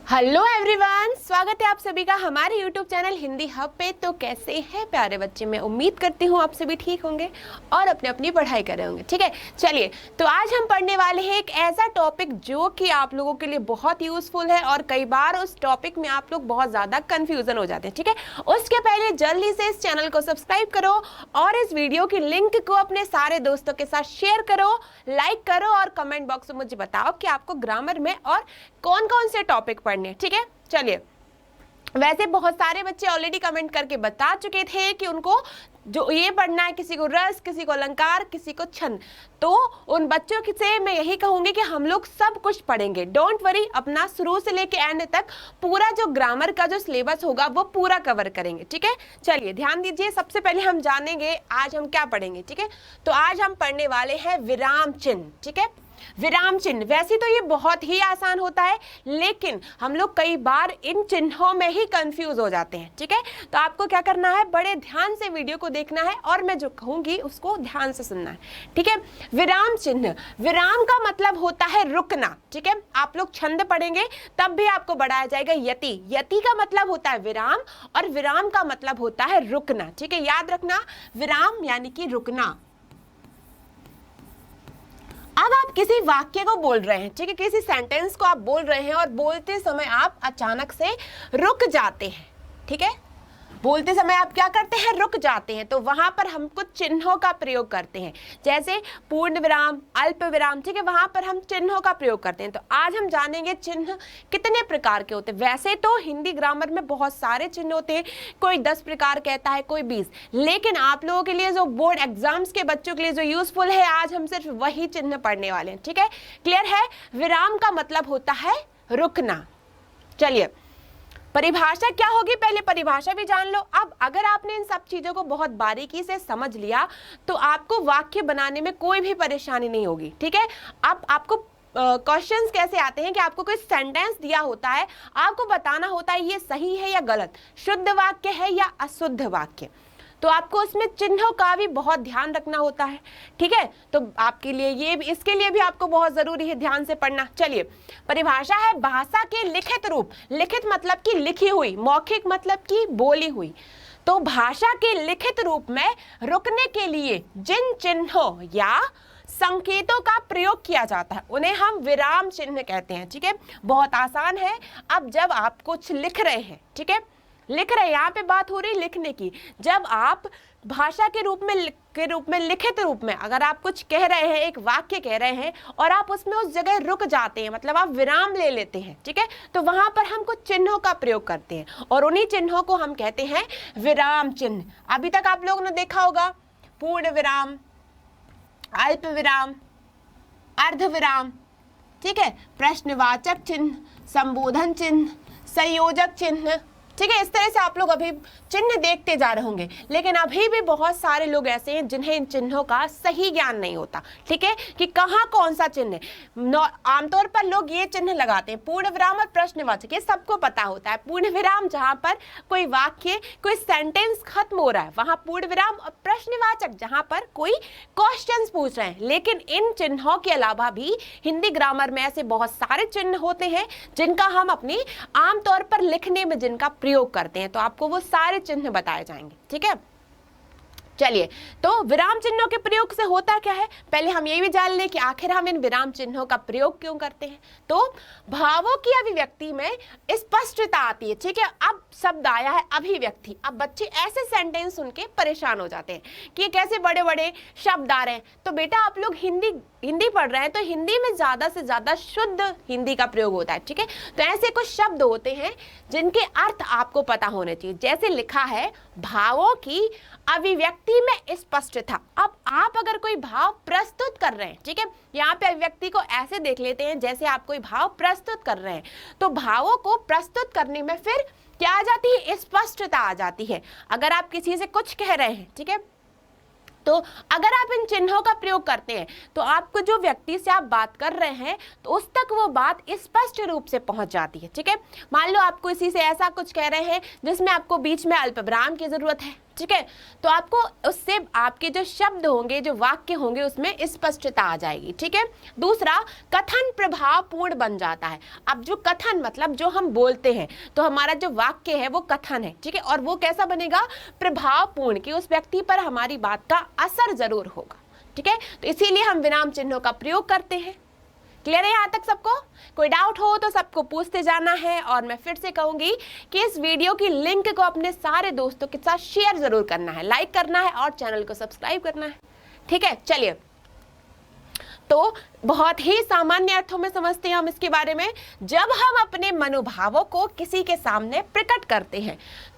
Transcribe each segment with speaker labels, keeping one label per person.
Speaker 1: Hello everyone, स्वागत है आप सभी का हमारे यूट्यूब चैनल हिंदी हब पे। तो कैसे हैं प्यारे बच्चे? मैं उम्मीद करती हूँ आप सभी ठीक होंगे और अपनी अपनी पढ़ाई कर रहे होंगे। ठीक है, चलिए तो आज हम पढ़ने वाले हैं एक ऐसा टॉपिक जो कि आप लोगों के लिए बहुत यूजफुल है और कई बार उस टॉपिक में आप लोग बहुत ज़्यादा कन्फ्यूजन हो जाते हैं। ठीक है, उसके पहले जल्दी से इस चैनल को सब्सक्राइब करो और इस वीडियो की लिंक को अपने सारे दोस्तों के साथ शेयर करो, लाइक करो और कमेंट बॉक्स में मुझे बताओ कि आपको ग्रामर में और कौन कौन से टॉपिक पढ़ने। ठीक है, चलिए वैसे बहुत सारे बच्चे ऑलरेडी कमेंट करके बता चुके थे कि उनको जो ये पढ़ना है, किसी को रस, किसी को अलंकार, किसी को छंद। तो उन बच्चों से मैं यही कहूंगी कि हम लोग सब कुछ पढ़ेंगे। डोंट वरी, अपना शुरू से लेके एंड तक पूरा जो ग्रामर का जो सिलेबस होगा वो पूरा कवर करेंगे। ठीक है, चलिए ध्यान दीजिए। सबसे पहले हम जानेंगे आज हम क्या पढ़ेंगे। ठीक है, तो आज हम पढ़ने वाले हैं विराम चिन्ह। ठीक है, विराम चिन्ह वैसे तो ये बहुत ही आसान होता है, लेकिन हम लोग कई बार इन चिन्हों में ही कंफ्यूज हो जाते हैं। ठीक है, तो आपको क्या करना है, बड़े ध्यान से वीडियो को देखना है और मैं जो कहूंगी उसको ध्यान से सुनना है। ठीक है, विराम चिन्ह, विराम का मतलब होता है रुकना। ठीक है, आप लोग छंद पढ़ेंगे तब भी आपको बढ़ाया जाएगा यति। यति का मतलब होता है विराम और विराम का मतलब होता है रुकना। ठीक है, याद रखना, विराम यानी कि रुकना। अब आप किसी वाक्य को बोल रहे हैं, ठीक है, किसी सेंटेंस को आप बोल रहे हैं और बोलते समय आप अचानक से रुक जाते हैं। ठीक है, बोलते समय आप क्या करते हैं, रुक जाते हैं। तो वहां पर हम कुछ चिन्हों का प्रयोग करते हैं, जैसे पूर्ण विराम, अल्प विराम। ठीक है, वहां पर हम चिन्हों का प्रयोग करते हैं। तो आज हम जानेंगे चिन्ह कितने प्रकार के होते हैं। वैसे तो हिंदी ग्रामर में बहुत सारे चिन्ह होते हैं, कोई 10 प्रकार कहता है, कोई 20, लेकिन आप लोगों के लिए जो बोर्ड एग्जाम्स के बच्चों के लिए जो यूजफुल है, आज हम सिर्फ वही चिन्ह पढ़ने वाले हैं। ठीक है, क्लियर है? विराम का मतलब होता है रुकना। चलिए परिभाषा क्या होगी, पहले परिभाषा भी जान लो। अब अगर आपने इन सब चीजों को बहुत बारीकी से समझ लिया तो आपको वाक्य बनाने में कोई भी परेशानी नहीं होगी। ठीक है, अब आपको क्वेश्चंस कैसे आते हैं कि आपको कोई सेंटेंस दिया होता है, आपको बताना होता है ये सही है या गलत, शुद्ध वाक्य है या अशुद्ध वाक्य। तो आपको उसमें चिन्हों का भी बहुत ध्यान रखना होता है। ठीक है, तो आपके लिए ये भी, इसके लिए भी आपको बहुत जरूरी है ध्यान से पढ़ना। चलिए, परिभाषा है भाषा के लिखित रूप। लिखित मतलब कि लिखी हुई, मौखिक मतलब कि बोली हुई। तो भाषा के लिखित रूप में रुकने के लिए जिन चिन्हों या संकेतों का प्रयोग किया जाता है उन्हें हम विराम चिन्ह कहते हैं। ठीक है, बहुत आसान है। अब जब आप कुछ लिख रहे हैं, ठीक है, लिख रहे हैं, यहाँ पे बात हो रही लिखने की। जब आप भाषा के रूप में लिखित रूप में अगर आप कुछ कह रहे हैं, एक वाक्य कह रहे हैं और आप उसमें उस जगह रुक जाते हैं, मतलब आप विराम ले लेते हैं, ठीक है, तो वहां पर हम कुछ चिन्हों का प्रयोग करते हैं और उन्हीं चिन्हों को हम कहते हैं विराम चिन्ह। अभी तक आप लोगों ने देखा होगा पूर्ण विराम, अल्प विराम, अर्ध विराम, ठीक है, प्रश्नवाचक चिन्ह, संबोधन चिन्ह, संयोजक चिन्ह। ठीक है, इस तरह से आप लोग अभी चिन्ह देखते जा रहे होंगे, लेकिन अभी भी बहुत सारे लोग ऐसे हैं जिन्हें इन चिन्हों का सही ज्ञान नहीं होता। ठीक है, कि कहाँ कौन सा चिन्ह है। आमतौर पर लोग ये चिन्ह लगाते हैं पूर्ण विराम और प्रश्नवाचक, ये सबको पता होता है। पूर्ण विराम जहाँ पर कोई वाक्य, कोई सेंटेंस खत्म हो रहा है वहां पूर्ण विराम, और प्रश्नवाचक जहाँ पर कोई क्वेश्चन पूछ रहे हैं। लेकिन इन चिन्हों के अलावा भी हिंदी ग्रामर में ऐसे बहुत सारे चिन्ह होते हैं जिनका हम अपनी आमतौर पर लिखने में जिनका प्रयोग करते हैं। तो आपको वो सारे चिन्ह बताए जाएंगे। ठीक है, चलिए तो विराम चिन्हों के प्रयोग से होता क्या है, पहले हम ये भी जान लें कि आखिर हम इन विराम चिन्हों का प्रयोग क्यों करते हैं। तो भावों की अभिव्यक्ति में स्पष्टता आती है। ठीक है, अब शब्द आया है अभिव्यक्ति। अब बच्चे ऐसे सेंटेंस सुन के परेशान हो जाते हैं कि कैसे बड़े बड़े शब्द आ रहे हैं। तो बेटा आप लोग हिंदी पढ़ रहे हैं तो हिंदी में ज्यादा से ज्यादा शुद्ध हिंदी का प्रयोग होता है। ठीक है, तो ऐसे कुछ शब्द होते हैं जिनके अर्थ आपको पता होने चाहिए। जैसे लिखा है भावों की अभिव्यक्ति में स्पष्टता। अब आप अगर कोई भाव प्रस्तुत कर रहे हैं, ठीक है, यहाँ पे अभिव्यक्ति को ऐसे देख लेते हैं जैसे आप कोई भाव प्रस्तुत कर रहे हैं। तो भावों को प्रस्तुत करने में फिर क्या आ जाती है, स्पष्टता आ जाती है। अगर आप किसी से कुछ कह रहे हैं, ठीक है, तो अगर आप इन चिन्हों का प्रयोग करते हैं तो आपको जो व्यक्ति से आप बात कर रहे हैं तो उस तक वो बात स्पष्ट रूप से पहुंच जाती है। ठीक है, मान लो आप किसी से ऐसा कुछ कह रहे हैं जिसमें आपको बीच में अल्पविराम की जरूरत है, ठीक है। तो आपको उससे आपके जो शब्द होंगे, जो वाक्य होंगे, उसमें स्पष्टता आ जाएगी। ठीक है। दूसरा, कथन प्रभावपूर्ण बन जाता है। अब जो कथन मतलब जो हम बोलते हैं, तो हमारा जो वाक्य है वो कथन है। ठीक है। और वो कैसा बनेगा? प्रभावपूर्ण, कि उस व्यक्ति पर हमारी बात का असर जरूर होगा। ठीक है। तो इसीलिए हम विराम चिन्हों का प्रयोग करते हैं। क्लियर है यहाँ तक सबको? कोई डाउट हो तो सबको पूछते जाना है। और मैं फिर से कहूंगी कि इस वीडियो की लिंक को अपने सारे दोस्तों के साथ शेयर जरूर करना है, लाइक करना है और चैनल को सब्सक्राइब करना है। ठीक है। चलिए, तो बहुत ही सामान्य अर्थों में समझते हैं हम इसके बारे में। जब हम अपने मनोभावों को किसी के सामने प्रकट करते हैं,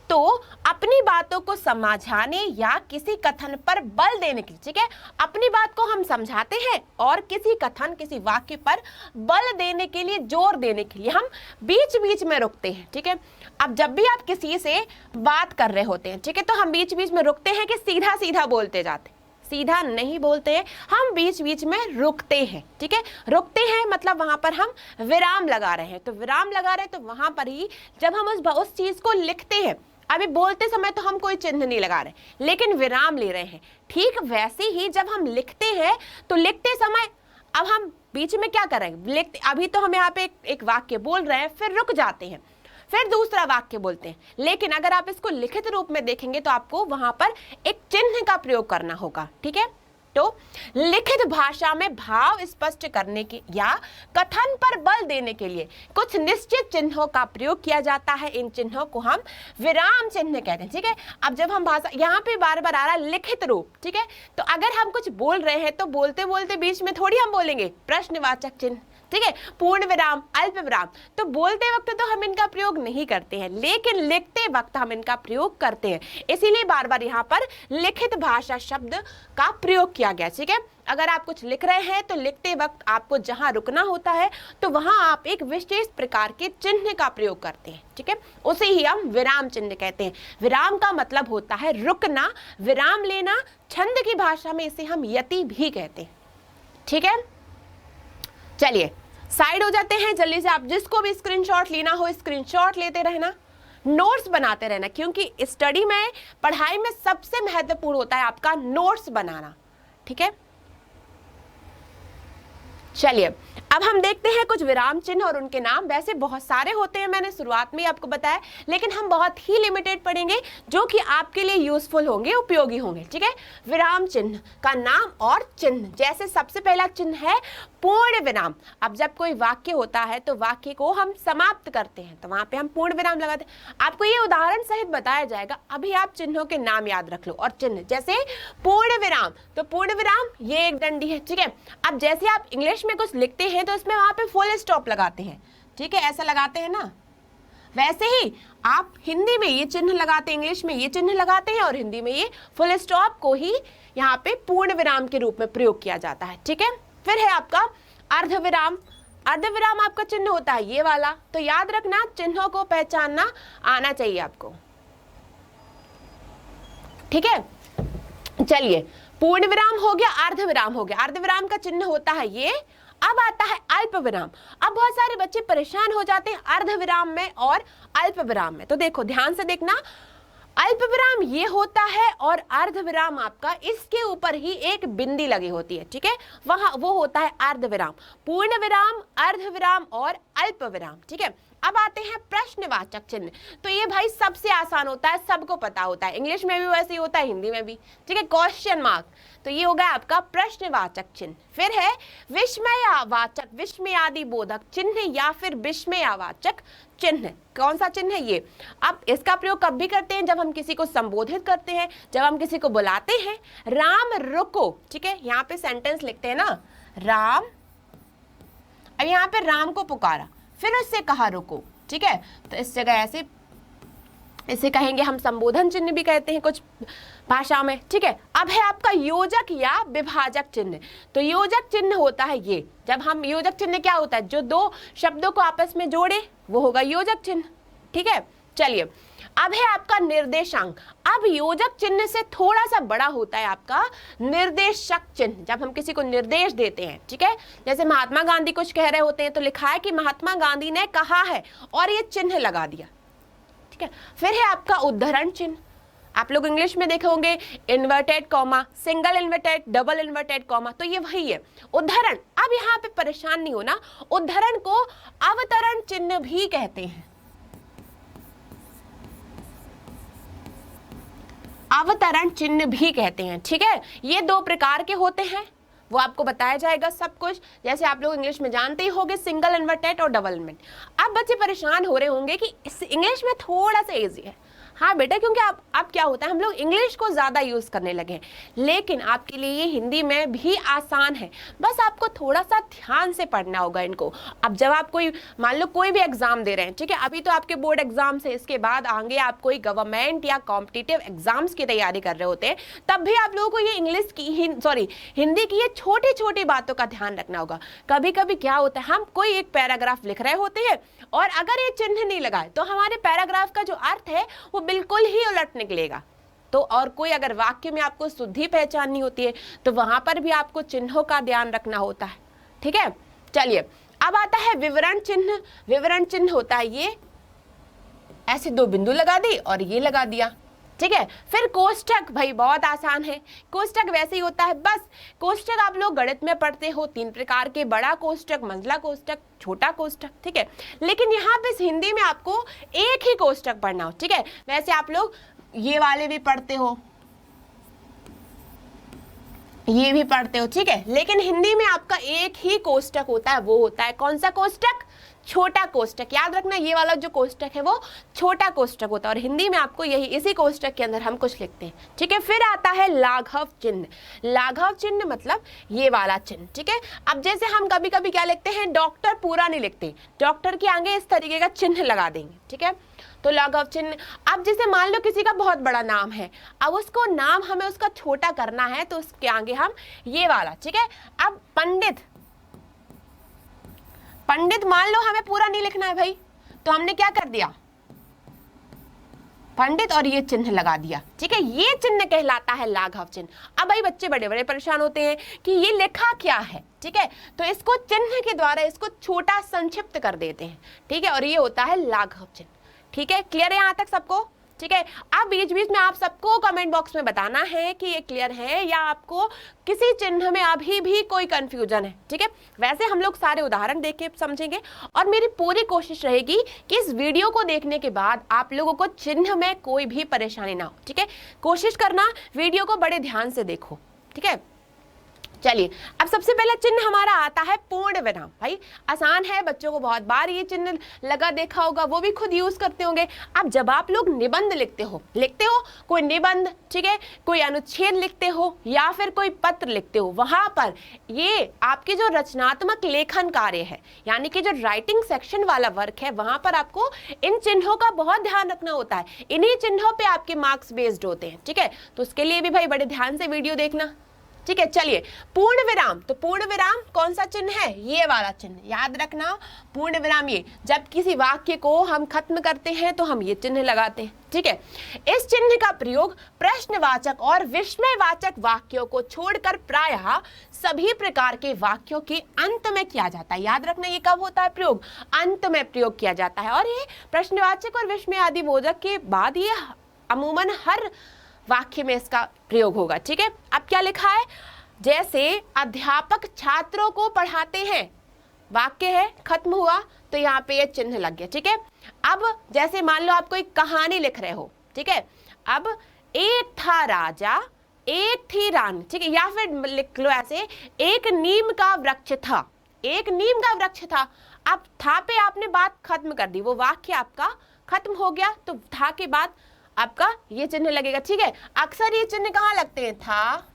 Speaker 1: तो अपनी बातों को समझाने या किसी कथन पर बल देने के लिए, ठीक है, अपनी बात को हम समझाते हैं और किसी कथन, किसी वाक्य पर बल देने के लिए, जोर देने के लिए हम बीच बीच में रुकते हैं। ठीक है। अब जब भी आप किसी से बात कर रहे होते हैं, ठीक है, तो हम बीच बीच में रुकते हैं कि सीधा सीधा बोलते जाते, सीधा नहीं बोलते हैं, हम बीच बीच में रुकते हैं। ठीक है। रुकते हैं मतलब वहां पर हम विराम लगा रहे हैं। तो विराम लगा रहे हैं, तो वहां पर ही जब हम उस चीज को लिखते हैं, अभी बोलते समय तो हम कोई चिन्ह नहीं लगा रहे, लेकिन विराम ले रहे हैं। ठीक वैसे ही जब हम लिखते हैं, तो लिखते समय अब हम बीच में क्या कर रहे हैं? लिखते, अभी तो हम यहाँ पे एक वाक्य बोल रहे हैं, फिर रुक जाते हैं, फिर दूसरा वाक्य बोलते हैं। लेकिन अगर आप इसको लिखित रूप में देखेंगे तो आपको वहां पर एक चिन्ह का प्रयोग करना होगा। ठीक है। तो लिखित भाषा में भाव स्पष्ट करने के या कथन पर बल देने के लिए कुछ निश्चित चिन्हों का प्रयोग किया जाता है। इन चिन्हों को हम विराम चिन्ह कहते हैं। ठीक है। अब जब हम भाषा, यहाँ पे बार बार आ रहा है लिखित रूप, ठीक है, तो अगर हम कुछ बोल रहे हैं तो बोलते बोलते बीच में थोड़ी हम बोलेंगे प्रश्नवाचक चिन्ह, ठीक है, पूर्ण विराम, अल्प विराम। तो बोलते वक्त तो हम इनका प्रयोग नहीं करते हैं, लेकिन लिखते वक्त हम इनका प्रयोग करते हैं। इसीलिए बार बार यहाँ पर लिखित भाषा शब्द का प्रयोग किया गया। ठीक है। अगर आप कुछ लिख रहे हैं तो लिखते वक्त आपको जहां रुकना होता है, तो वहां आप एक विशेष प्रकार के चिन्ह का प्रयोग करते हैं। ठीक है। उसे ही हम विराम चिन्ह कहते हैं। विराम का मतलब होता है रुकना, विराम लेना। छंद की भाषा में इसे हम यति भी कहते हैं। ठीक है। चलिए, साइड हो जाते हैं जल्दी से। आप जिसको भी स्क्रीनशॉट लेना हो, स्क्रीनशॉट लेते रहना, नोट्स बनाते रहना, क्योंकि स्टडी में, पढ़ाई में सबसे महत्वपूर्ण होता है आपका नोट्स बनाना। ठीक है। चलिए, अब हम देखते हैं कुछ विराम चिन्ह और उनके नाम। वैसे बहुत सारे होते हैं, मैंने शुरुआत में ही आपको बताया, लेकिन हम बहुत ही लिमिटेड पढ़ेंगे जो कि आपके लिए यूजफुल होंगे, उपयोगी होंगे। ठीक है। विराम चिन्ह का नाम और चिन्ह। जैसे सबसे पहला चिन्ह है पूर्ण विराम। अब जब कोई वाक्य होता है तो वाक्य को हम समाप्त करते हैं, तो वहां पे हम पूर्ण विराम लगाते हैं। आपको ये उदाहरण सहित बताया जाएगा। अभी आप चिन्हों के नाम याद रख लो। और चिन्ह जैसे पूर्ण विराम, तो पूर्ण विराम ये एक डंडी है। ठीक है। अब जैसे आप इंग्लिश में कुछ लिखते हैं तो इसमें वहां पे फुल स्टॉप लगाते हैं। ठीक है, ऐसा लगाते हैं ना, वैसे ही आप हिंदी में ये चिन्ह लगाते हैं, इंग्लिश में ये चिन्ह लगाते हैं, और हिंदी में ये फुल स्टॉप को ही यहाँ पे पूर्ण विराम के रूप में प्रयोग किया जाता है। ठीक है। फिर है आपका अर्धविराम। अर्धविराम आपका चिन्ह होता है ये वाला। तो याद रखना, चिन्हों को पहचानना आना चाहिए आपको। ठीक है। चलिए, पूर्ण विराम हो गया, अर्धविराम हो गया। अर्धविराम का चिन्ह होता है ये। अब आता है अल्प विराम। अब बहुत सारे बच्चे परेशान हो जाते हैं अर्धविराम में और अल्प विराम में। तो देखो, ध्यान से देखना, अल्प विराम ये होता है और अर्ध विराम आपका इसके ऊपर ही एक बिंदी लगी होती है। ठीक है, वहां वो होता है अर्ध विराम। पूर्ण विराम, अर्ध विराम और अल्प विराम। ठीक है। अब आते हैं प्रश्नवाचक चिन्ह। तो ये भाई सबसे आसान होता है, सबको पता होता है, इंग्लिश में भी वैसे ही होता है, हिंदी में भी। ठीक है, क्वेश्चन मार्क। तो ये हो गया आपका प्रश्नवाचक चिन्ह। फिर है विस्मयवाचक, विस्मयादि बोधक चिन्ह या फिर विस्मयवाचक चिन्ह। कौन सा चिन्ह है ये? अब इसका प्रयोग कब भी करते हैं, जब हम किसी को संबोधित करते हैं, जब हम किसी को बुलाते हैं। राम रुको। ठीक है, यहाँ पे सेंटेंस लिखते हैं ना, राम, अब यहाँ पे राम को पुकारा, फिर उससे कहा रुको। ठीक है, तो इस जगह ऐसे इसे कहेंगे हम संबोधन चिन्ह भी कहते हैं कुछ भाषा में। ठीक है। अब है आपका योजक या विभाजक चिन्ह। तो योजक चिन्ह होता है ये, जब हम, योजक चिन्ह क्या होता है, जो दो शब्दों को आपस में जोड़े, वो होगा योजक चिन्ह। ठीक है। चलिए, अब है आपका निर्देशांक। अब योजक चिन्ह से थोड़ा सा बड़ा होता है आपका निर्देशक चिन्ह, जब हम किसी को निर्देश देते हैं। ठीक है, जैसे महात्मा गांधी कुछ कह रहे होते हैं तो लिखा है कि महात्मा गांधी ने कहा है, और ये चिन्ह लगा दिया। ठीक है। फिर है आपका उद्धरण चिन्ह। आप लोग इंग्लिश में देखे होंगे inverted comma, single inverted, double inverted comma, तो ये वही है उद्धरण। अब यहाँ पे परेशान नहीं होना, उद्धरण को अवतरण चिन्ह भी कहते हैं, अवतरण चिन्ह भी कहते हैं, ठीक है। ये 2 प्रकार के होते हैं, वो आपको बताया जाएगा सब कुछ, जैसे आप लोग इंग्लिश में जानते ही होंगे सिंगल इन्वर्टेड और डबल इन्वर्टेड। अब बच्चे परेशान हो रहे होंगे कि इंग्लिश में थोड़ा सा इजी है। हाँ बेटा, क्योंकि अब क्या होता है हम लोग इंग्लिश को ज़्यादा यूज़ करने लगे हैं, लेकिन आपके लिए ये हिंदी में भी आसान है, बस आपको थोड़ा सा ध्यान से पढ़ना होगा इनको। अब जब आप कोई मान लो कोई भी एग्ज़ाम दे रहे हैं, ठीक है, अभी तो आपके बोर्ड एग्जाम्स है, इसके बाद आगे आप कोई गवर्नमेंट या कॉम्पिटिटिव एग्जाम्स की तैयारी कर रहे होते हैं, तब भी आप लोगों को ये इंग्लिश की हिंदी की ये छोटी छोटी बातों का ध्यान रखना होगा। कभी कभी क्या होता है, हम कोई एक पैराग्राफ लिख रहे होते हैं और अगर ये चिन्ह नहीं लगाए तो हमारे पैराग्राफ का जो अर्थ है वो बिल्कुल ही उलट निकलेगा। तो और कोई अगर वाक्य में आपको शुद्धि पहचाननी होती है तो वहां पर भी आपको चिन्हों का ध्यान रखना होता है, ठीक है। चलिए अब आता है विवरण चिन्ह। विवरण चिन्ह होता है ये ऐसे 2 बिंदु लगा दी और ये लगा दिया, ठीक है। फिर कोष्ठक, भाई बहुत आसान है, कोष्ठक वैसे ही होता है, बस कोष्ठक आप लोग गणित में पढ़ते हो 3 प्रकार के, बड़ा कोष्ठक, मंझला कोष्ठक, छोटा कोष्ठक, ठीक है। लेकिन यहाँ पे हिंदी में आपको एक ही कोष्ठक पढ़ना हो, ठीक है। वैसे आप लोग ये वाले भी पढ़ते हो, ये भी पढ़ते हो, ठीक है, लेकिन हिंदी में आपका एक ही कोष्ठक होता है, वो होता है कौन सा कोष्ठक? छोटा कोष्ठक। याद रखना ये वाला जो कोष्ठक है वो छोटा कोष्ठक होता है और हिंदी में आपको यही इसी कोष्ठक के अंदर हम कुछ लिखते हैं, ठीक है। फिर आता है लाघव चिन्ह। लाघव चिन्ह मतलब ये वाला चिन्ह, ठीक है। अब जैसे हम कभी कभी क्या लिखते हैं, डॉक्टर पूरा नहीं लिखते, डॉक्टर के आगे इस तरीके का चिन्ह लगा देंगे, ठीक है, तो लाघव चिन्ह। अब जैसे मान लो किसी का बहुत बड़ा नाम है, अब उसको नाम हमें उसका छोटा करना है तो उसके आगे हम ये वाला, ठीक है। अब पंडित, पंडित मान लो हमें पूरा नहीं लिखना है भाई, तो हमने क्या कर दिया, पंडित और ये चिन्ह लगा दिया, ठीक है। ये चिन्ह कहलाता है लाघव चिन्ह। अब भाई बच्चे बड़े बड़े परेशान होते हैं कि ये लिखा क्या है, ठीक है, तो इसको चिन्ह के द्वारा इसको छोटा संक्षिप्त कर देते हैं, ठीक है, और ये होता है लाघव चिन्ह, ठीक है। क्लियर है यहाँ तक सबको? ठीक है। अब बीच बीच में आप सबको कमेंट बॉक्स में बताना है कि ये क्लियर है या आपको किसी चिन्ह में अभी भी कोई कंफ्यूजन है, ठीक है। वैसे हम लोग सारे उदाहरण देख के समझेंगे और मेरी पूरी कोशिश रहेगी कि इस वीडियो को देखने के बाद आप लोगों को चिन्ह में कोई भी परेशानी ना हो, ठीक है। कोशिश करना वीडियो को बड़े ध्यान से देखो, ठीक है। चलिए अब सबसे पहला चिन्ह हमारा आता है पूर्ण विराम। भाई आसान है, बच्चों को बहुत बार ये चिन्ह लगा देखा होगा, वो भी खुद यूज करते होंगे। अब जब आप लोग निबंध लिखते हो कोई निबंध, ठीक है, कोई अनुच्छेद लिखते हो या फिर कोई पत्र लिखते हो, वहां पर ये आपकी जो रचनात्मक लेखन कार्य है यानी कि जो राइटिंग सेक्शन वाला वर्क है, वहां पर आपको इन चिन्हों का बहुत ध्यान रखना होता है। इन्हीं चिन्हों पे आपके मार्क्स बेस्ड होते हैं, ठीक है। तो उसके लिए भी भाई बड़े ध्यान से वीडियो देखना, ठीक है। चलिए पूर्ण विराम, तो पूर्ण विराम कौन सा चिन्ह है? ये वाला चिन्ह, याद रखना। पूर्ण विराम ये जब किसी वाक्य को हम खत्म करते हैं तो हम ये चिन्ह लगाते हैं, ठीक है। इस चिन्ह का प्रयोग प्रश्नवाचक और विस्मयवाचक वाक्यों को छोड़कर प्रायः सभी प्रकार के वाक्यों के अंत में किया जाता है। याद रखना ये कब होता है प्रयोग? अंत में प्रयोग किया जाता है। और ये प्रश्नवाचक और विस्मय आदि बोधक के बाद ये अमूमन हर वाक्य में इसका प्रयोग होगा, ठीक है। अब क्या लिखा है? जैसे अध्यापक छात्रों को पढ़ाते हैं, वाक्य है, खत्म हुआ तो यहाँ पे ये चिन्ह लग गया, ठीक है। अब जैसे मान लो आप कोई कहानी लिख रहे हो, ठीक है। अब एक था राजा एक थी रानी, ठीक है, या फिर लिख लो ऐसे, एक नीम का वृक्ष था, एक नीम का वृक्ष था। अब था पे आपने बात खत्म कर दी, वो वाक्य आपका खत्म हो गया, तो था के बाद आपका ये चिन्ह लगेगा, ठीक है। अक्सर ये चिन्ह कहाँ लगते हैं? था,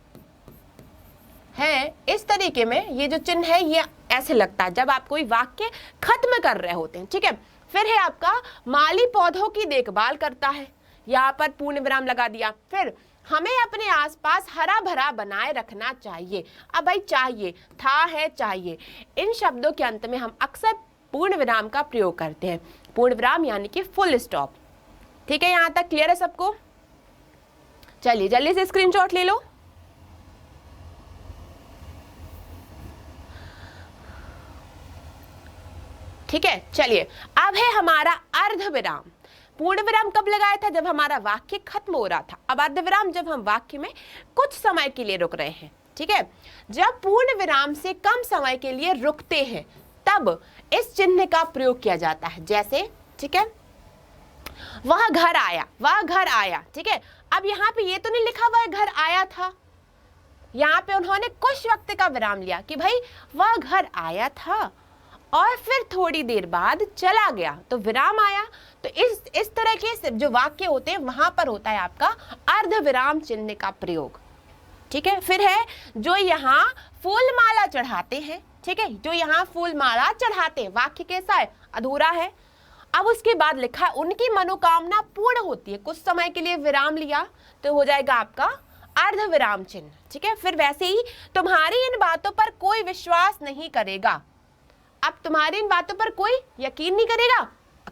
Speaker 1: है, इस तरीके में ये जो चिन्ह है ये ऐसे लगता है जब आप कोई वाक्य खत्म कर रहे होते हैं, ठीक है। फिर है आपका माली पौधों की देखभाल करता है, यहाँ पर पूर्ण विराम लगा दिया। फिर हमें अपने आसपास हरा भरा बनाए रखना चाहिए। अब भाई चाहिए, था, है, चाहिए, इन शब्दों के अंत में हम अक्सर पूर्ण विराम का प्रयोग करते हैं। पूर्ण विराम यानी कि फुल स्टॉप, ठीक है। यहां तक क्लियर है सबको? चलिए जल्दी से स्क्रीनशॉट ले लो। ठीक है, चलिए अब है हमारा अर्ध विराम। पूर्ण विराम कब लगाया था? जब हमारा वाक्य खत्म हो रहा था। अब अर्ध विराम जब हम वाक्य में कुछ समय के लिए रुक रहे हैं, ठीक है। जब पूर्ण विराम से कम समय के लिए रुकते हैं तब इस चिन्ह का प्रयोग किया जाता है। जैसे, ठीक है, वह घर आया, वह घर आया, ठीक है। अब यहाँ पे ये तो नहीं लिखा वह घर आया था, यहाँ पे उन्होंने कुछ वक्त का विराम लिया कि भाई वह घर आया था और फिर थोड़ी देर बाद चला गया, तो विराम आया। तो इस तरह के जो वाक्य होते हैं वहां पर होता है आपका अर्ध विराम चिन्ह का प्रयोग, ठीक है। फिर है जो यहाँ फूल माला चढ़ाते हैं, ठीक है, जो यहाँ फूल माला चढ़ाते हैं, वाक्य कैसा है? अधूरा है। अब उसके बाद लिखा है उनकी मनोकामना पूर्ण होती है, कुछ समय के लिए विराम लिया तो हो जाएगा आपका अर्ध विराम चिन्ह, ठीक है। फिर वैसे ही तुम्हारी इन बातों पर कोई विश्वास नहीं करेगा। अब तुम्हारी इन बातों पर कोई यकीन नहीं करेगा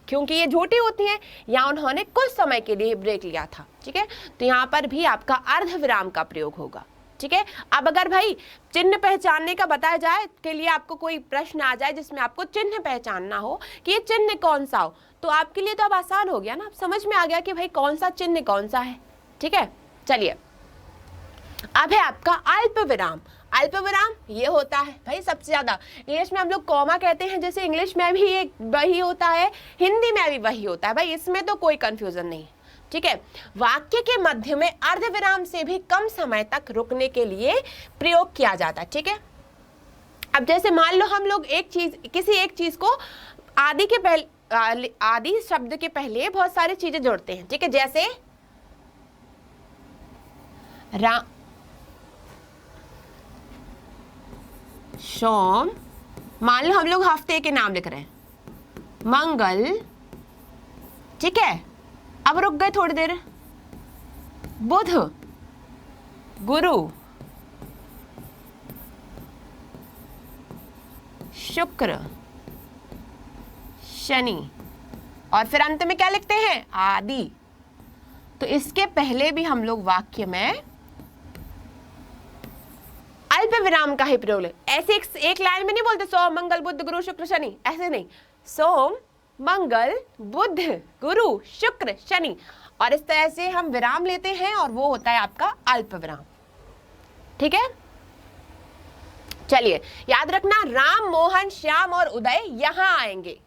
Speaker 1: क्योंकि ये झूठी होती हैं, या उन्होंने कुछ समय के लिए ब्रेक लिया था, ठीक है। तो यहाँ पर भी आपका अर्ध विराम का प्रयोग होगा, ठीक है। अब अगर भाई चिन्ह पहचानने का बताया जाए के लिए आपको कोई प्रश्न आ जाए जिसमें आपको चिन्ह पहचानना हो कि ये चिन्ह कौन सा हो, तो आपके लिए तो अब आसान हो गया ना, समझ में आ गया कि भाई कौन सा चिन्ह कौन सा है, ठीक है। चलिए, अब है आपका अल्प विराम। अल्प विराम ये होता है भाई सबसे ज्यादा, इंग्लिश में हम लोग कॉमा कहते हैं, जैसे इंग्लिश में भी एक वही होता है, हिंदी में भी वही होता है भाई, इसमें तो कोई कंफ्यूजन नहीं है, ठीक है। वाक्य के मध्य में अर्ध विराम से भी कम समय तक रुकने के लिए प्रयोग किया जाता है, ठीक है। अब जैसे मान लो हम लोग किसी एक चीज को आदि के पहले, आदि शब्द के पहले बहुत सारी चीजें जोड़ते हैं, ठीक है। जैसे सोम, मान लो हम लोग हफ्ते के नाम लिख रहे हैं, मंगल, ठीक है। अब रुक गए थोड़ी देर, बुध, गुरु, शुक्र, शनि, और फिर अंत में क्या लिखते हैं? आदि। तो इसके पहले भी हम लोग वाक्य में अल्प विराम का ही प्रयोग ले, ऐसे एक लाइन में नहीं बोलते सोम मंगल बुध गुरु शुक्र शनि, ऐसे नहीं, सोम मंगल बुध गुरु शुक्र शनि, और इस तरह से हम विराम लेते हैं और वो होता है आपका अल्प विराम, ठीक है। चलिए याद रखना, राम मोहन श्याम और उदय यहां आएंगे,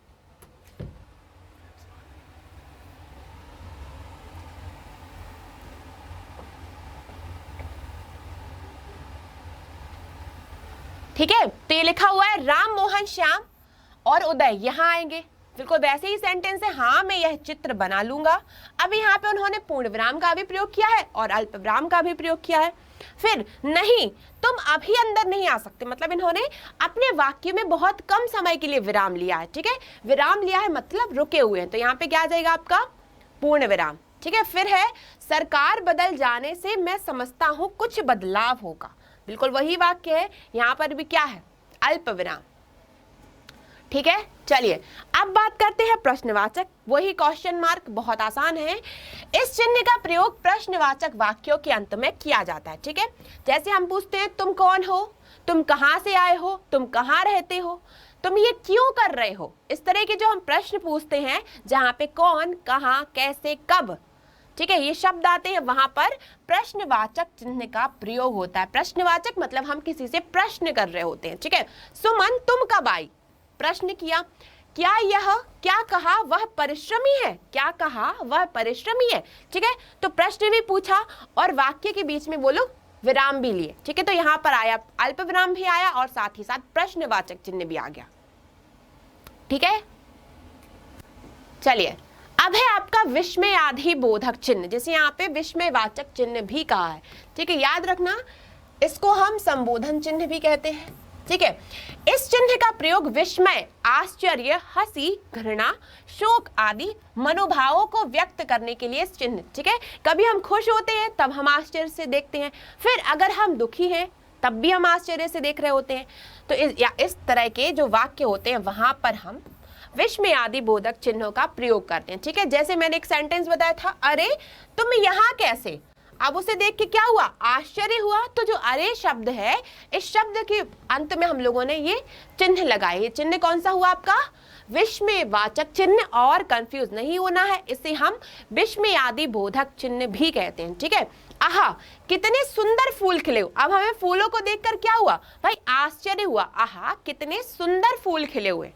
Speaker 1: ठीक है। तो ये लिखा हुआ है राम मोहन श्याम और उदय यहां आएंगे, बिल्कुल वैसे ही सेंटेंस है, हाँ मैं यह चित्र बना लूंगा। अब यहाँ पे उन्होंने पूर्ण विराम का भी प्रयोग किया है और अल्प विराम का भी प्रयोग किया है। फिर नहीं, तुम अभी अंदर नहीं आ सकते, मतलब इन्होंने अपने वाक्य में बहुत कम समय के लिए विराम लिया है, ठीक है। विराम लिया है मतलब रुके हुए हैं, तो यहाँ पे क्या आ जाएगा आपका पूर्ण विराम, ठीक है। फिर है सरकार बदल जाने से मैं समझता हूं कुछ बदलाव होगा, बिल्कुल वही वाक्य है, यहाँ पर भी क्या है? अल्प विराम, ठीक है। चलिए अब बात करते हैं प्रश्नवाचक, वही क्वेश्चन मार्क, बहुत आसान है। इस चिन्ह का प्रयोग प्रश्नवाचक वाक्यों के अंत में किया जाता है, ठीक है। जैसे हम पूछते हैं तुम कौन हो, तुम कहां से आए हो, तुम कहां रहते हो, तुम ये क्यों कर रहे हो, इस तरह के जो हम प्रश्न पूछते हैं जहां पे कौन, कहां, कैसे, कब, ठीक है, ये शब्द आते हैं, वहां पर प्रश्नवाचक चिन्ह का प्रयोग होता है। प्रश्नवाचक मतलब हम किसी से प्रश्न कर रहे होते हैं, ठीक है। सुमन तुम कब आई, प्रश्न किया, क्या यह, क्या कहा वह परिश्रमी है, क्या कहा वह परिश्रमी है, ठीक है। तो प्रश्न भी पूछा और वाक्य के बीच में वो लोग विराम भी लिए, ठीक है। तो यहाँ पर आया अल्प विराम भी आया और साथ ही साथ प्रश्नवाचक चिन्ह भी आ गया, ठीक है। चलिए अब है आपका विस्मयादि बोधक चिन्ह, जैसे यहाँ पे विस्मयवाचक चिन्ह भी कहा है, ठीक है। याद रखना इसको हम संबोधन चिन्ह भी कहते हैं, ठीक है। इस चिन्ह का प्रयोग विस्मय, आश्चर्य, हंसी, घृणा, शोक आदि मनोभावों को व्यक्त करने के लिए चिन्ह, ठीक है। कभी हम खुश होते हैं तब हम आश्चर्य से देखते हैं, फिर अगर हम दुखी हैं तब भी हम आश्चर्य से देख रहे होते हैं। तो इस तरह के जो वाक्य होते हैं वहां पर हम विस्मयादि बोधक चिन्हों का प्रयोग करते हैं, ठीक है। जैसे मैंने एक सेंटेंस बताया था, अरे तुम यहाँ कैसे, अब उसे देख के क्या हुआ? आश्चर्य हुआ। तो जो अरे शब्द है, इस शब्द के अंत में हम लोगों ने ये चिन्ह लगाए, ये चिन्ह कौन सा हुआ आपका? विस्मयवाचक चिन्ह और कंफ्यूज नहीं होना है, इसे हम विस्मयादि बोधक चिन्ह भी कहते हैं। ठीक है, आहा कितने सुंदर फूल खिले हुए। अब हमें फूलों को देखकर क्या हुआ भाई, आश्चर्य हुआ, आहा कितने सुंदर फूल खिले हुए।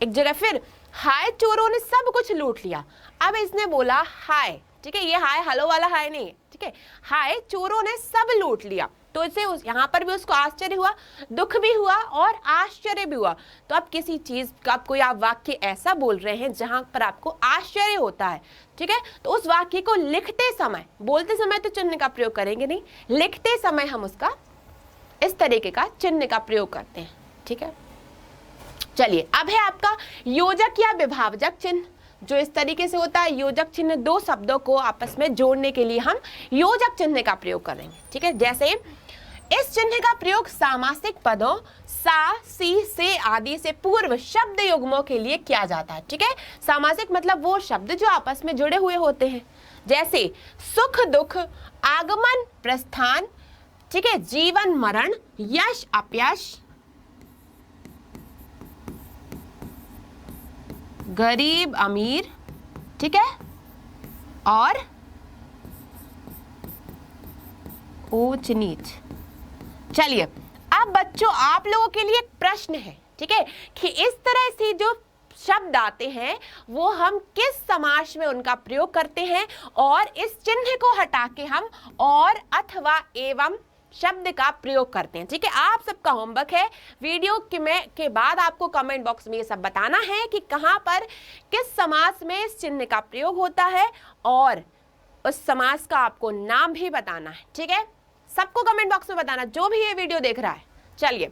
Speaker 1: एक जगह फिर, हाय चोरों ने सब कुछ लूट लिया। अब इसने बोला हाय, ठीक है, ये हाय हेलो वाला हाय नहीं है, ठीक है, हाय चोरों ने सब लूट लिया। तो इसे यहाँ पर भी उसको आश्चर्य हुआ, दुख भी हुआ और आश्चर्य भी हुआ। तो अब किसी चीज का कोई आप वाक्य ऐसा बोल रहे हैं जहां पर आपको आश्चर्य होता है, ठीक है, तो उस वाक्य को लिखते समय, बोलते समय तो चिन्ह का प्रयोग करेंगे नहीं, लिखते समय हम उसका इस तरीके का चिन्ह का प्रयोग करते हैं। ठीक है, चलिए अब है आपका योजक या विभाजक चिन्ह, जो इस तरीके से होता है। योजक चिन्ह दो शब्दों को आपस में जोड़ने के लिए हम योजक चिन्ह का प्रयोग करेंगे। ठीक है, जैसे इस चिन्ह का प्रयोग सामासिक पदों सा, सी, से आदि से पूर्व शब्द युग्मों के लिए किया जाता है। ठीक है, सामासिक मतलब वो शब्द जो आपस में जुड़े हुए होते हैं, जैसे सुख दुख, आगमन प्रस्थान, ठीक है, जीवन मरण, यश अपयश, गरीब अमीर, ठीक है, और ऊंच नीच। चलिए अब बच्चों आप लोगों के लिए एक प्रश्न है, ठीक है, कि इस तरह से जो शब्द आते हैं वो हम किस समास में उनका प्रयोग करते हैं, और इस चिन्ह को हटा के हम और अथवा एवं शब्द का प्रयोग करते हैं। ठीक है, आप सबका होमवर्क है, वीडियो के बाद आपको कमेंट बॉक्स में ये सब बताना है कि कहां पर किस समास में इस चिन्ह का प्रयोग होता है, और उस समास का आपको नाम भी बताना है। ठीक है, सबको कमेंट बॉक्स में बताना जो भी ये वीडियो देख रहा है। चलिए,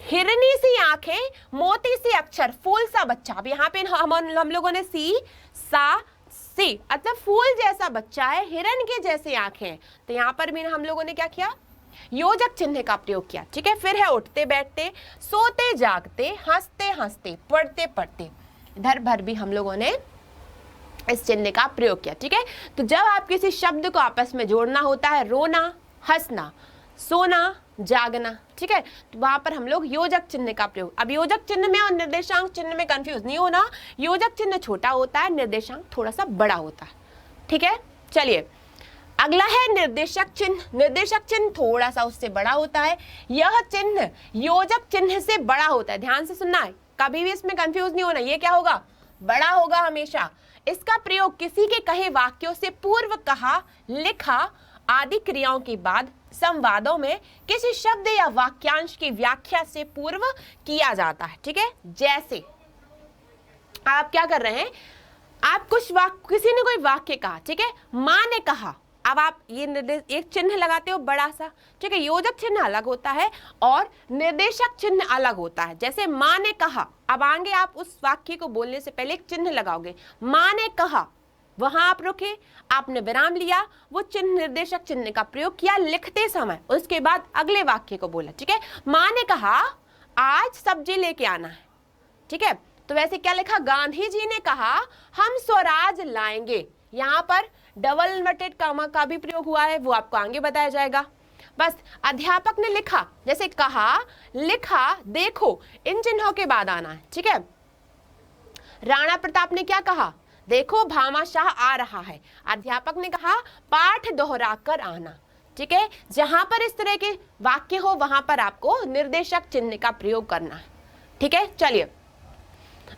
Speaker 1: हिरनी सी आंखें, मोती सी अक्षर, फूल सा बच्चा। अब यहाँ पे हम लोगों ने सी, सा, सी मतलब फूल जैसा बच्चा है, हिरन के जैसे आंखें, तो यहाँ पर भी हम लोगों ने क्या किया, योजक चिन्ह का प्रयोग किया। ठीक है, फिर है उठते बैठते, सोते जागते, हंसते हंसते, पढ़ते पढ़ते, इधर भर भी हम लोगों ने इस चिन्ह का प्रयोग किया। ठीक है, तो जब आप किसी शब्द को आपस में जोड़ना होता है, रोना, हंसना, सोना, जागना, ठीक है, तो वहां पर हम लोग योजक चिन्ह का प्रयोग। अब योजक चिन्ह में और निर्देशांक चिन्ह में कंफ्यूज नहीं होना, योजक चिन्ह छोटा होता है, निर्देशांक थोड़ा सा बड़ा होता है। ठीक है, चलिए अगला है निर्देशक चिन्ह। निर्देशक चिन्ह थोड़ा सा उससे बड़ा होता है, यह चिन्ह योजक चिन्ह से बड़ा होता है। ध्यान से सुनना है, कभी भी इसमें कंफ्यूज नहीं होना, ये क्या होगा, बड़ा होगा हमेशा। इसका प्रयोग किसी के कहे वाक्यों से पूर्व कहा, लिखा आदि क्रियाओं के बाद संवादों में किसी शब्द या वाक्यांश की व्याख्या से पूर्व किया जाता है। ठीक है, जैसे आप क्या कर रहे हैं, आप किसी ने कोई वाक्य कहा, ठीक है, माँ ने कहा, अब आप ये एक चिन्ह लगाते हो बड़ा सा, ठीक है, योजक चिन्ह अलग होता है और निर्देशक चिन्ह अलग होता है। जैसे माँ ने कहा, अब आगे आप उस वाक्य को बोलने से पहले एक चिन्ह लगाओगे, माँ ने कहा, वहां आप रुके, आपने विराम लिया, वो चिन्ह निर्देशक चिन्ह का प्रयोग किया लिखते समय, उसके बाद अगले वाक्य को बोला। ठीक है, माँ ने कहा आज सब्जी लेके आना है। ठीक है, तो वैसे क्या लिखा, गांधी जी ने कहा हम स्वराज लाएंगे। यहाँ पर डबल इन्वर्टेड कॉमा का भी प्रयोग हुआ है, वो आपको आगे बताया जाएगा। बस अध्यापक ने लिखा, जैसे कहा, लिखा, देखो, इन चिन्हों के बाद आना है। ठीक है, राणा प्रताप ने क्या कहा, देखो भामाशाह आ रहा है। अध्यापक ने कहा पाठ दोहरा कर आना। ठीक है, जहां पर इस तरह के वाक्य हो वहां पर आपको निर्देशक चिन्ह का प्रयोग करना है। ठीक है, चलिए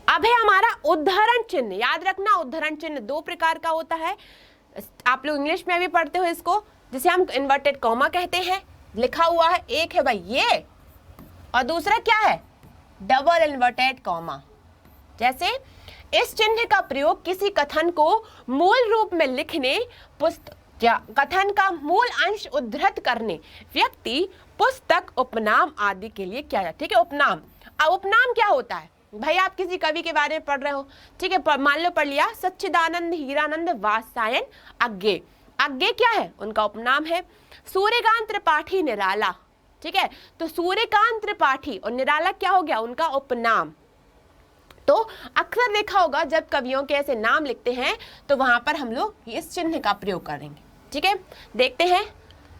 Speaker 1: अब है हमारा उद्धरण चिन्ह। याद रखना, उद्धरण चिन्ह दो प्रकार का होता है, आप लोग इंग्लिश में भी पढ़ते हो इसको, जिसे हम इन्वर्टेड कॉमा कहते हैं। लिखा हुआ है, एक है भाई ये, और दूसरा क्या है, डबल इन्वर्टेड कॉमा। जैसे इस चिन्ह का प्रयोग किसी कथन को मूल रूप में लिखने, कथन का मूल अंश उद्धृत करने, व्यक्ति, पुस्तक, उपनाम आदि के लिए किया जाता है। ठीक है, उपनाम। अब उपनाम क्या होता है भाई, आप किसी कवि के बारे में पढ़ रहे हो, ठीक है, मान लो पढ़ लिया, सच्चिदानंद हीरानंद वात्स्यायन अज्ञे। अज्ञे क्या है, उनका उपनाम है। सूर्यकांत त्रिपाठी निराला। ठीक है, तो सूर्यकांत त्रिपाठी और निराला क्या हो गया, उनका उपनाम। तो अक्सर देखा होगा जब कवियों के ऐसे नाम लिखते हैं तो वहां पर हम लोग इस चिन्ह का प्रयोग करेंगे। ठीक है, देखते हैं।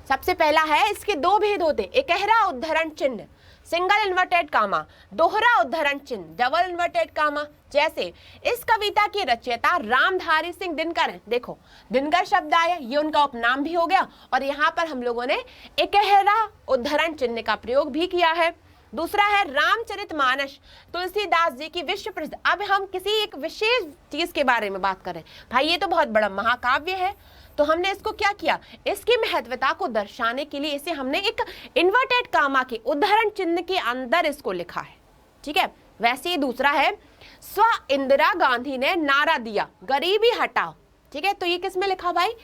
Speaker 1: सबसे पहला है, इसके दो भेद होते हैं, एकहरा उद्धरण चिन्ह, सिंगल इन्वर्टेड कामा, दोहरा उद्धरण चिन्ह, डबल इन्वर्टेड कामा। जैसे इस कविता के रचयिता रामधारी सिंह दिनकर हैं। देखो दिनकर शब्द आया, ये उनका उपनाम भी हो गया और यहाँ पर हम लोगों ने इकहरा उद्धरण चिन्ह का प्रयोग भी किया है। दूसरा है रामचरितमानस, तुलसीदास जी की विश्व प्रसिद्ध। अब हम किसी एक विशेष चीज के बारे में बात करें, भाई ये तो बहुत बड़ा महाकाव्य है, तो हमने इसको क्या किया, इसकी महत्वता को दर्शाने के लिए इसे हमने एक इन्वर्टेड कामा के उद्धरण चिन्ह के अंदर इसको लिखा है, ठीक है। वैसे ही दूसरा है स्व इंदिरा गांधी ने नारा दिया गरीबी हटाओ, ठीक है। तो ये किसमें लिखा भाई,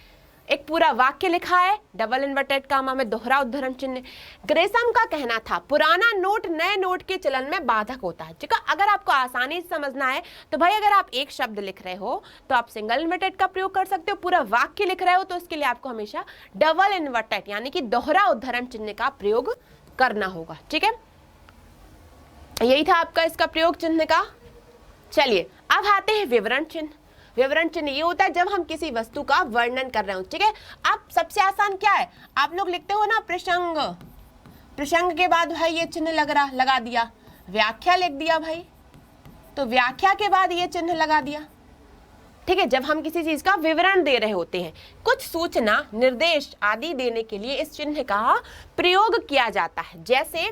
Speaker 1: एक पूरा वाक्य लिखा है, डबल इन्वर्टेड कामा में दोहरा उद्धरण चिन्ह। ग्रेसम का कहना था पुराना नोट नए नोट के चलन में बाधक होता है, ठीक है। अगर आपको आसानी से समझना है तो भाई अगर आप एक शब्द लिख रहे हो तो आप सिंगल इन्वर्टेड का प्रयोग कर सकते हो, पूरा वाक्य लिख रहे हो तो इसके लिए आपको हमेशा डबल इन्वर्टेड यानी कि दोहरा उद्धरण चिन्ह का प्रयोग करना होगा, ठीक है। यही था आपका इसका प्रयोग चिन्ह का। चलिए अब आते हैं विवरण चिन्ह। विवरण चिन्ह ये होता है जब हम किसी वस्तु का वर्णन कर रहे हो, ठीक है। अब सबसे आसान क्या है, आप लोग लिखते हो ना प्रसंग, प्रसंग के बाद भाई ये चिन्ह लगा दिया, व्याख्या लिख दिया भाई, तो व्याख्या के बाद ये चिन्ह लगा दिया, ठीक है। जब हम किसी चीज का विवरण दे रहे होते हैं, कुछ सूचना निर्देश आदि देने के लिए इस चिन्ह का प्रयोग किया जाता है। जैसे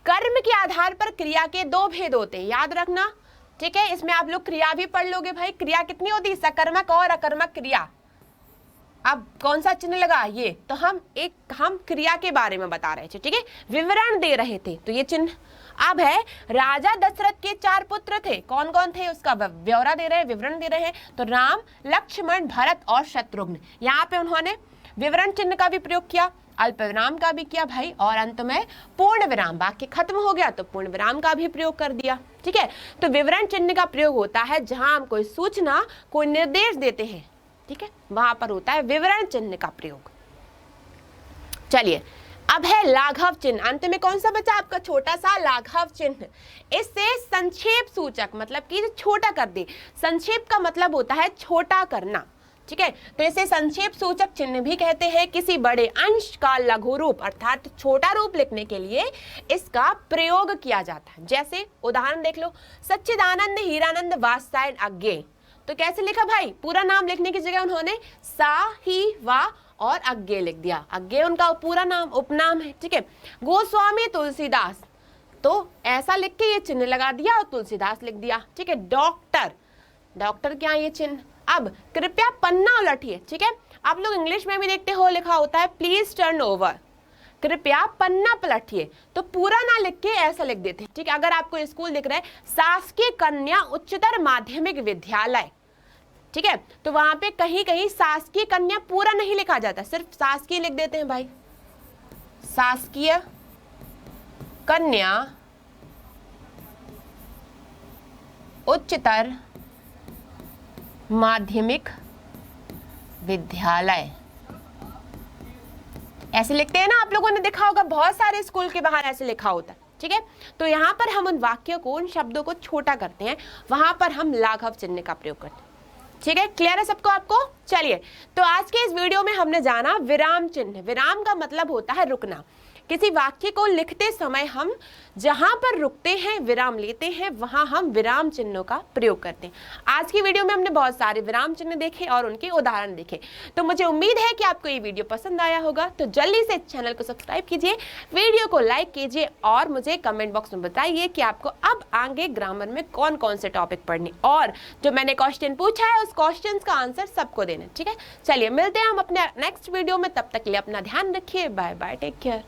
Speaker 1: कर्म के आधार पर क्रिया के दो भेद होते हैं, याद रखना, ठीक है। इसमें आप लोग क्रिया भी पढ़ लोगे भाई, क्रिया कितनी होती है, सकर्मक और अकर्मक क्रिया। अब कौन सा चिन्ह लगा, ये तो हम क्रिया के बारे में बता रहे थे, ठीक है, विवरण दे रहे थे, तो ये चिन्ह। अब है राजा दशरथ के 4 पुत्र थे, कौन कौन थे उसका ब्यौरा दे रहे हैं, विवरण दे रहे हैं, तो राम, लक्ष्मण, भरत और शत्रुघ्न। यहाँ पे उन्होंने विवरण चिन्ह का भी प्रयोग किया, अल्प विराम का भी किया भाई, और अंत में पूर्ण विराम, वाक्य खत्म हो गया तो पूर्ण विराम का भी प्रयोग कर दिया, ठीक है। तो विवरण चिन्ह का प्रयोग होता है जहां हम कोई सूचना, कोई निर्देश देते हैं, ठीक है, वहां पर होता है विवरण चिन्ह का प्रयोग। चलिए अब है लाघव चिन्ह। अंत में कौन सा बचा आपका, छोटा सा लाघव चिन्ह। इससे संक्षेप सूचक, मतलब कि छोटा कर दे, संक्षेप का मतलब होता है छोटा करना, ठीक है। तो इसे संक्षेप सूचक चिन्ह भी कहते हैं। किसी बड़े अंश का लघु रूप अर्थात छोटा रूप लिखने के लिए इसका प्रयोग किया जाता है। जैसे उदाहरण देख लो, सच्चिदानंद हीरानंद वात्स्यायन अज्ञेय, तो कैसे लिखा भाई, पूरा नाम लिखने की जगह उन्होंने सा ही वा और अज्ञेय लिख दिया, अज्ञेय उनका पूरा नाम उपनाम है, ठीक है। गोस्वामी तुलसीदास, तो ऐसा लिख के ये चिन्ह लगा दिया और तुलसीदास लिख दिया, ठीक है। डॉक्टर, डॉक्टर क्या ये चिन्ह। अब कृपया पन्ना उलटिए, ठीक है। आप लोग इंग्लिश में भी देखते हो लिखा होता है प्लीज टर्न ओवर, कृपया पन्ना पलटिए, तो पूरा ना लिख के ऐसा लिख देते हैं, ठीक है। अगर आपको स्कूल दिख रहा है शासकीय कन्या उच्चतर माध्यमिक विद्यालय, ठीक है, तो वहां पे कहीं कहीं शासकीय कन्या पूरा नहीं लिखा जाता, सिर्फ शासकीय लिख देते हैं भाई, शासकीय कन्या उच्चतर माध्यमिक विद्यालय, ऐसे लिखते हैं ना, आप लोगों ने देखा होगा बहुत सारे स्कूल के बाहर ऐसे लिखा होता है, ठीक है। तो यहाँ पर हम उन वाक्यों को, उन शब्दों को छोटा करते हैं, वहां पर हम लाघव चिन्ह का प्रयोग करते हैं, ठीक है। क्लियर है सबको आपको। चलिए तो आज के इस वीडियो में हमने जाना विराम चिन्ह। विराम का मतलब होता है रुकना। किसी वाक्य को लिखते समय हम जहां पर रुकते हैं, विराम लेते हैं, वहां हम विराम चिन्हों का प्रयोग करते हैं। आज की वीडियो में हमने बहुत सारे विराम चिन्ह देखे और उनके उदाहरण देखे। तो मुझे उम्मीद है कि आपको ये वीडियो पसंद आया होगा। तो जल्दी से चैनल को सब्सक्राइब कीजिए, वीडियो को लाइक कीजिए और मुझे कमेंट बॉक्स में बताइए कि आपको अब आगे ग्रामर में कौन कौन से टॉपिक पढ़ने, और जो मैंने क्वेश्चन पूछा है उस क्वेश्चन का आंसर सबको देना, ठीक है। चलिए मिलते हैं हम अपने नेक्स्ट वीडियो में, तब तक के लिए अपना ध्यान रखिए, बाय बाय, टेक केयर।